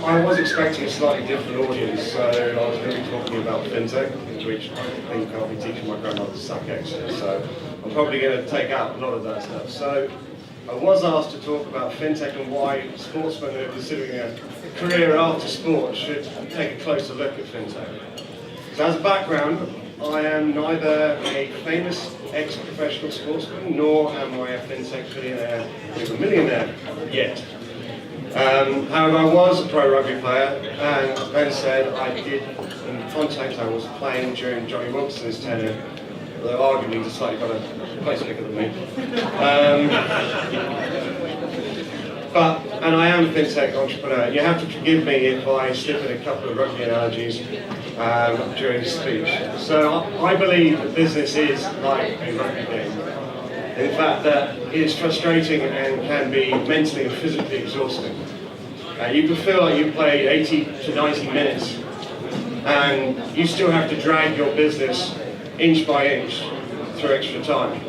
I was expecting a slightly different audience, so I was going to be talking about fintech, which I think I'll be teaching my grandmother to suck eggs. So I'm probably going to take out a lot of that stuff. So I was asked to talk about fintech and why sportsmen who are considering a career after sport should take a closer look at fintech. So as a background, I am neither a famous ex-professional sportsman, nor am I a fintech billionaire or a millionaire yet. However, I was a pro rugby player, and as Ben said, I did in contact. I was playing during Johnny Wilson's tenure, although arguably he's a slightly better place picker than me. And I am a fintech entrepreneur. You have to forgive me if I slip in a couple of rugby analogies during the speech. So I believe that business is like a rugby game. In fact, that it is frustrating and can be mentally and physically exhausting. You can feel like you played 80 to 90 minutes and you still have to drag your business inch by inch through extra time.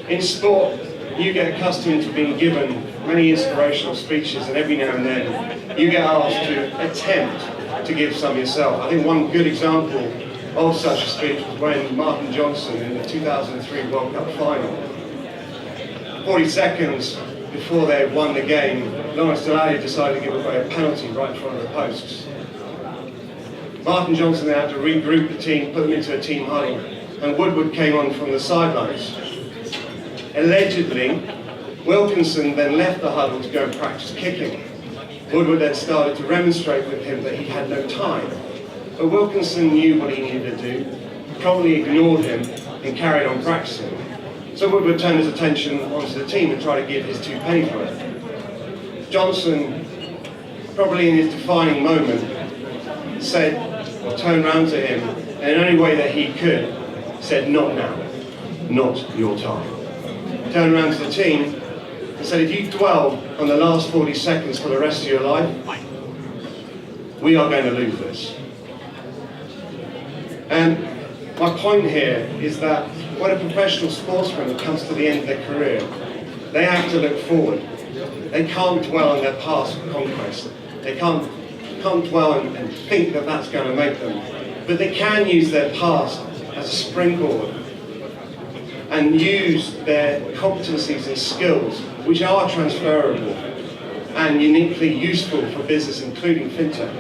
In sport, you get accustomed to being given many inspirational speeches, and every now and then you get asked to attempt to give some yourself. I think one good example of such a speech was when Martin Johnson in the 2003 World Cup final, 40 seconds before they had won the game, Lawrence Delaley decided to give away a penalty right in front of the posts. Martin Johnson then had to regroup the team, put them into a team huddle, and Woodward came on from the sidelines. Allegedly, Wilkinson then left the huddle to go and practice kicking. Woodward then started to remonstrate with him that he had no time. But Wilkinson knew what he needed to do, probably ignored him and carried on practicing. So Woodward turned his attention onto the team and tried to give his 2 pennies worth. Johnson, probably in his defining moment, said, or turned round to him, and in any way that he could, said, "Not now, not your time." Turned around to the team and said, "If you dwell on the last 40 seconds for the rest of your life, we are going to lose this." And my point here is that when a professional sportsman comes to the end of their career, they have to look forward. They can't dwell on their past conquest. They can't dwell and think that that's going to make them. But they can use their past as a springboard and use their competencies and skills, which are transferable and uniquely useful for business, including fintech.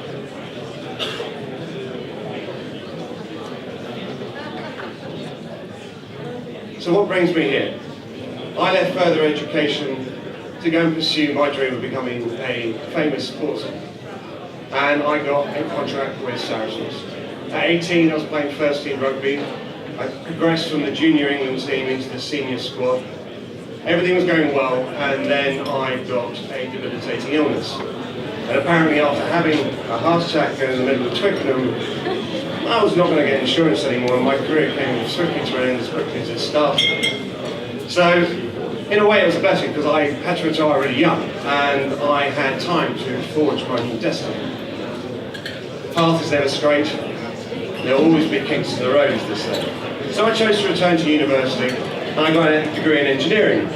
So what brings me here? I left further education to go and pursue my dream of becoming a famous sportsman. And I got a contract with Saracens. At 18, I was playing first team rugby. I progressed from the junior England team into the senior squad. Everything was going well, and then I got a debilitating illness. And apparently after having a heart attack in the middle of Twickenham, I was not going to get insurance anymore, and my career came swiftly to an end as quickly as it started. So, in a way it was a blessing, because I had to retire really young, and I had time to forge my new destiny. The path is never straight. There will always be kinks in the road, as they say. So I chose to return to university, and I got a degree in engineering.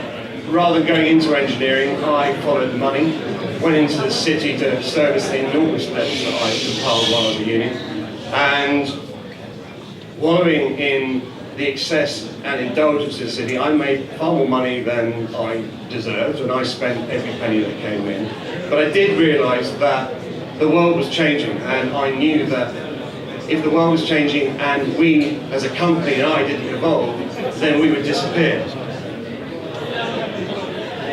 Rather than going into engineering, I followed money, went into the city to service the enormous debts that I compiled while I was at uni, and wallowing in the excess and indulgence of the city, I made far more money than I deserved, and I spent every penny that came in. But I did realise that the world was changing, and I knew that if the world was changing and we as a company and I didn't evolve, then we would disappear.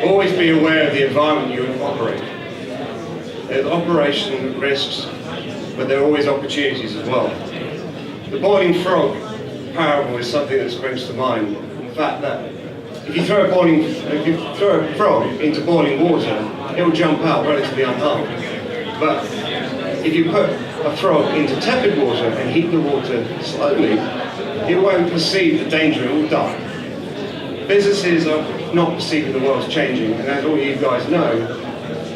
Always be aware of the environment you operate. There's operation risks, but there are always opportunities as well. The boiling frog parable is something that springs to mind. The fact that if you throw a frog into boiling water, it will jump out relatively unharmed. But if you put a frog into tepid water and heat the water slowly, it won't perceive the danger, it will die. Businesses are not perceiving the world's changing, and as all you guys know,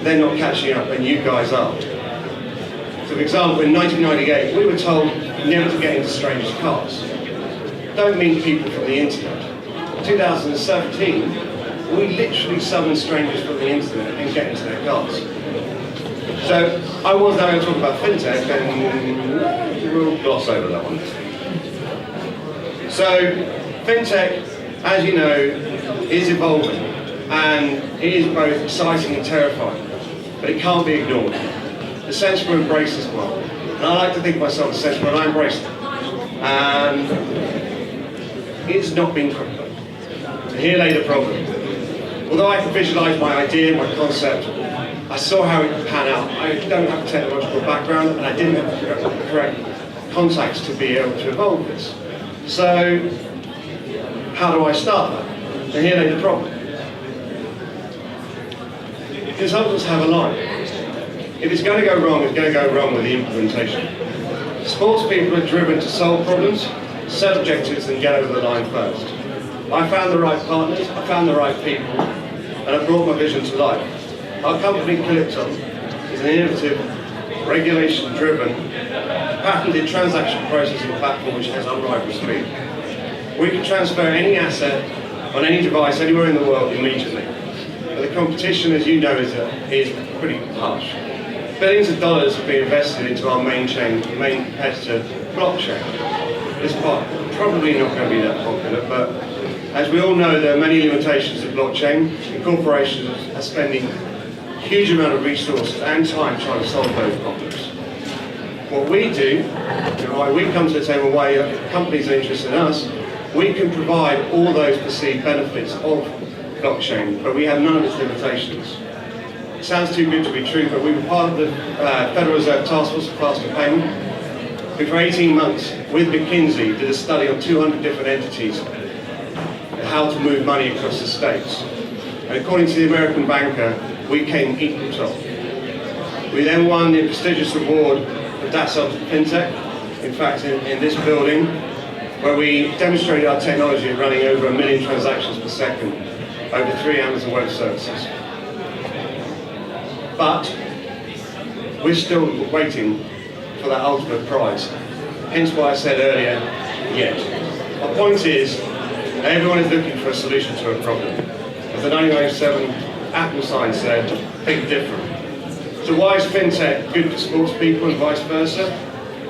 they're not catching up, and you guys are. So for example, in 1998, we were told never to get into strangers' cars. Don't mean people from the internet. In 2017, we literally summon strangers from the internet and get into their cars. So I was now going to talk about fintech, and we'll gloss over that one. So fintech, as you know, is evolving, and it is both exciting and terrifying, but it can't be ignored. The sensible embrace this world, and I like to think of myself as sensible, and I embrace it. And it's not been crypto. And here lay the problem. Although I could visualise my idea, my concept, I saw how it would pan out. I don't have a technological background, and I didn't have the correct contacts to be able to evolve this. So, how do I start that? And here lay the problem. Consultants have a line. If it's going to go wrong, it's going to go wrong with the implementation. Sports people are driven to solve problems, set objectives, and get over the line first. I found the right partners, I found the right people, and I brought my vision to life. Our company, Kalypton, is an innovative, regulation-driven, patented transaction processing platform which has unrivaled speed. We can transfer any asset on any device anywhere in the world immediately. But the competition, as you know, is pretty harsh. Billions of dollars have been invested into our main competitor, blockchain. This part probably not going to be that popular, but as we all know, there are many limitations to blockchain, and corporations are spending a huge amount of resources and time trying to solve those problems. What we do, and why we come to the table, why companies are interested in us, we can provide all those perceived benefits of blockchain, but we have none of its limitations. It sounds too good to be true, but we were part of the Federal Reserve Task Force for Faster Payment, who for 18 months with McKinsey did a study on 200 different entities and how to move money across the states. And according to the American banker, we came equal top. We then won the prestigious award for Dassault FinTech, in fact in this building, where we demonstrated our technology at running over 1 million transactions per second over 3 Amazon Web Services. But we're still waiting for that ultimate prize. Hence why I said earlier, yet. My point is, everyone is looking for a solution to a problem. As the 1997 Apple sign said, think different. So why is fintech good for sports people and vice versa?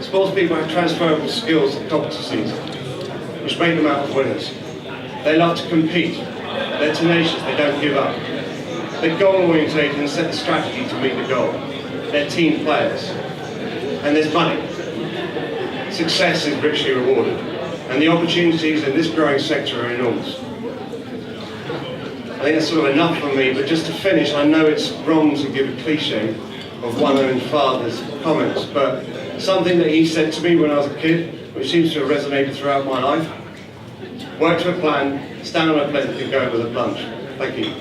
Sports people have transferable skills and competencies, which make them out of winners. They love to compete. They're tenacious, they don't give up. They're goal-orientated and set the strategy to meet the goal. They're team players. And there's money. Success is richly rewarded. And the opportunities in this growing sector are enormous. I think that's sort of enough for me, but just to finish, I know it's wrong to give a cliche of one own father's comments, but something that he said to me when I was a kid, which seems to have resonated throughout my life: work to a plan, stand on a plinth and go with a plunge. Thank you.